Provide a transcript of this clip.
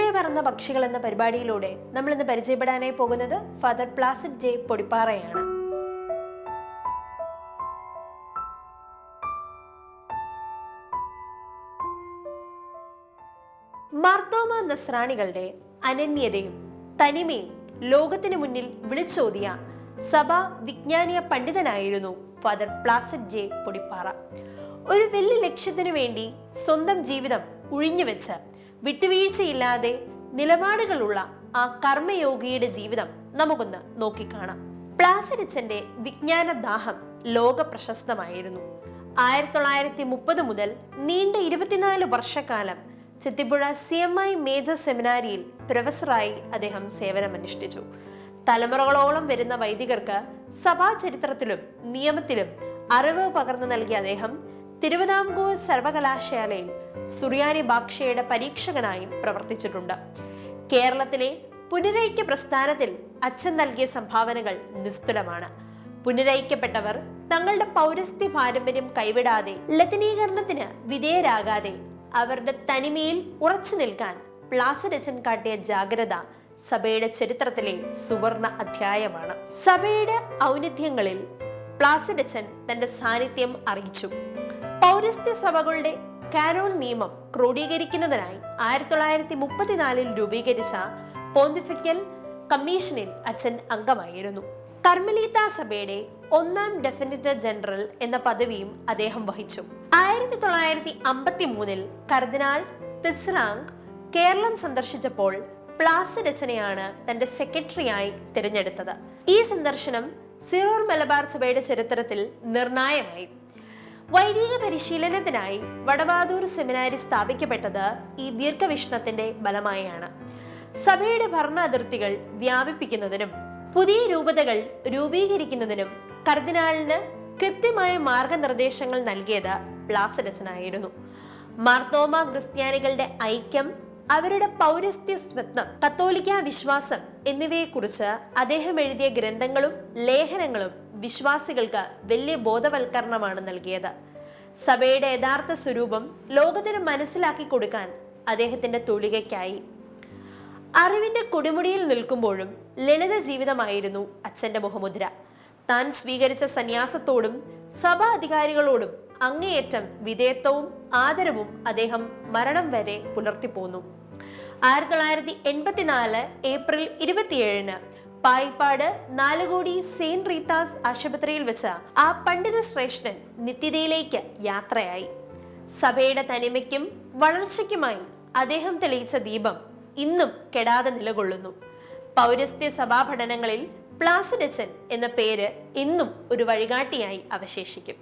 മുൻപേ പറന്ന പക്ഷികൾ എന്ന പരിപാടിയിലൂടെ നമ്മൾ ഇന്ന് പരിചയപ്പെടാനായി പോകുന്നത് ഫാദർ പ്ലാസിഡ് ജെ പൊടിപ്പാറയാണ്. മാർത്തോമ നസ്രാണികളുടെ അനന്യതയും തനിമയും ലോകത്തിന് മുന്നിൽ വിളിച്ചോതിയ സഭാ വിജ്ഞാനീയ പണ്ഡിതനായിരുന്നു ഫാദർ പ്ലാസിഡ് ജെ പൊടിപ്പാറ. ഒരു വലിയ ലക്ഷ്യത്തിനു വേണ്ടി സ്വന്തം ജീവിതം ഉഴിഞ്ഞുവെച്ച് വിട്ടുവീഴ്ചയില്ലാതെ നിലപാടുകളുള്ള ആ കർമ്മയോഗിയുടെ ജീവിതം നമുക്കൊന്ന് നോക്കിക്കാണാം. പ്ലാസിഡ് അച്ഛന്റെ വിജ്ഞാന ദാഹം ലോക പ്രശസ്തമായിരുന്നു. 1930 മുതൽ നീണ്ട 24 വർഷക്കാലം ചെത്തിപ്പുഴ CMI മേജർ സെമിനാരിയിൽ പ്രൊഫസറായി അദ്ദേഹം സേവനമനുഷ്ഠിച്ചു. തലമുറകളോളം വരുന്ന വൈദികർക്ക് സഭാ ചരിത്രത്തിലും നിയമത്തിലും അറിവ് പകർന്നു നൽകിയ അദ്ദേഹം തിരുവിതാംകൂർ സർവകലാശാലയിൽ സുറിയാനി ഭാഷയുടെ പരീക്ഷകനായും പ്രവർത്തിച്ചിട്ടുണ്ട്. കേരളത്തിലെ പുനരൈക്യ പ്രസ്ഥാനത്തിൽ അച്ഛൻ നൽകിയ സംഭാവനകൾ നിസ്തുലമാണ്. പുനരൈക്യപ്പെട്ടവർ തങ്ങളുടെ പൗരസ്ത്യ പാരമ്പര്യം കൈവിടാതെ ലത്തീനീകരണത്തിന് വിധേയരാകാതെ അവരുടെ തനിമയിൽ ഉറച്ചു നിൽക്കാൻ പ്ലാസിഡ് അച്ഛൻ കാട്ടിയ ജാഗ്രത സഭയുടെ ചരിത്രത്തിലെ സുവർണ അധ്യായമാണ്. സഭയുടെ ഔന്നത്യങ്ങളിൽ പ്ലാസിഡ് അച്ഛൻ തന്റെ സാന്നിധ്യം അറിയിച്ചു. പൗരസ്ത്യ സഭകളുടെ കാനോൻ നിയമം ക്രോഡീകരിക്കുന്നതിനായി 1934 രൂപീകരിച്ച പോന്തിഫിക്കൽ കമ്മീഷനിൽ അച്ഛൻ അംഗമായിരുന്നു. കർമ്മലീത്ത സഭയുടെ 1ാം ഡെഫിനിറ്റർ ജനറൽ എന്ന പദവിയും അദ്ദേഹം വഹിച്ചു. 1953 കർദിനാൾ തിസ്റാങ് കേരളം സന്ദർശിച്ചപ്പോൾ പ്ലാസിഡ് അച്ഛനെയാണ് തന്റെ സെക്രട്ടറിയായി തിരഞ്ഞെടുത്തത്. ഈ സന്ദർശനം സിറോർ മലബാർ സഭയുടെ ചരിത്രത്തിൽ നിർണായകമായി. വൈദിക പരിശീലനത്തിനായി വടവാതൂർ സെമിനാരി സ്ഥാപിക്കപ്പെട്ടത് ഈ ദീർഘവീക്ഷണത്തിന്റെ ബലമായാണ്. സഭയുടെ ഭരണ അതിർത്തികൾ വ്യാപിപ്പിക്കുന്നതിനും പുതിയ രൂപതകൾ രൂപീകരിക്കുന്നതിനും കർദിനാളിന് കൃത്യമായ മാർഗനിർദ്ദേശങ്ങൾ നൽകിയത് പ്ലാസിഡ് അച്ഛനായിരുന്നു. മാർത്തോമ ക്രിസ്ത്യാനികളുടെ ഐക്യം, അവരുടെ പൗരസ്ത്യ സ്വത്വം, കത്തോലിക്ക വിശ്വാസം എന്നിവയെക്കുറിച്ച് അദ്ദേഹം എഴുതിയ ഗ്രന്ഥങ്ങളും ലേഖനങ്ങളും വിശ്വാസികൾക്ക് വലിയ ബോധവൽക്കരണമാണ് നൽകിയത്. സഭയുടെ യഥാർത്ഥ സ്വരൂപം ലോകത്തിന് മനസ്സിലാക്കി കൊടുക്കാൻ അദ്ദേഹത്തിന്റെ തൂലികയ്ക്കായി. അറിവിന്റെ കൊടുമുടിയിൽ നിൽക്കുമ്പോഴും ലളിത ജീവിതമായിരുന്നു അച്ഛന്റെ മുഖമുദ്ര. താൻ സ്വീകരിച്ച സന്യാസത്തോടും സഭാ അധികാരികളോടും അങ്ങേയറ്റം വിധേയത്വവും ആദരവും അദ്ദേഹം മരണം വരെ പുലർത്തിപ്പോന്നു. 1984 ഏപ്രിൽ 27 പായിപ്പാട് നാലുകോടി സെയിന്റ് റീത്താസ് ആശുപത്രിയിൽ വെച്ച് ആ പണ്ഡിത ശ്രേഷ്ഠൻ നിത്യതയിലേക്ക് യാത്രയായി. സഭയുടെ തനിമയ്ക്കും വളർച്ചയ്ക്കുമായി അദ്ദേഹം തെളിയിച്ച ദീപം ഇന്നും കെടാതെ നിലകൊള്ളുന്നു. പൗരസ്ത്യ സഭാ പഠനങ്ങളിൽ പ്ലാസിഡ് അച്ഛൻ എന്ന പേര് ഇന്നും ഒരു വഴികാട്ടിയായി അവശേഷിക്കും.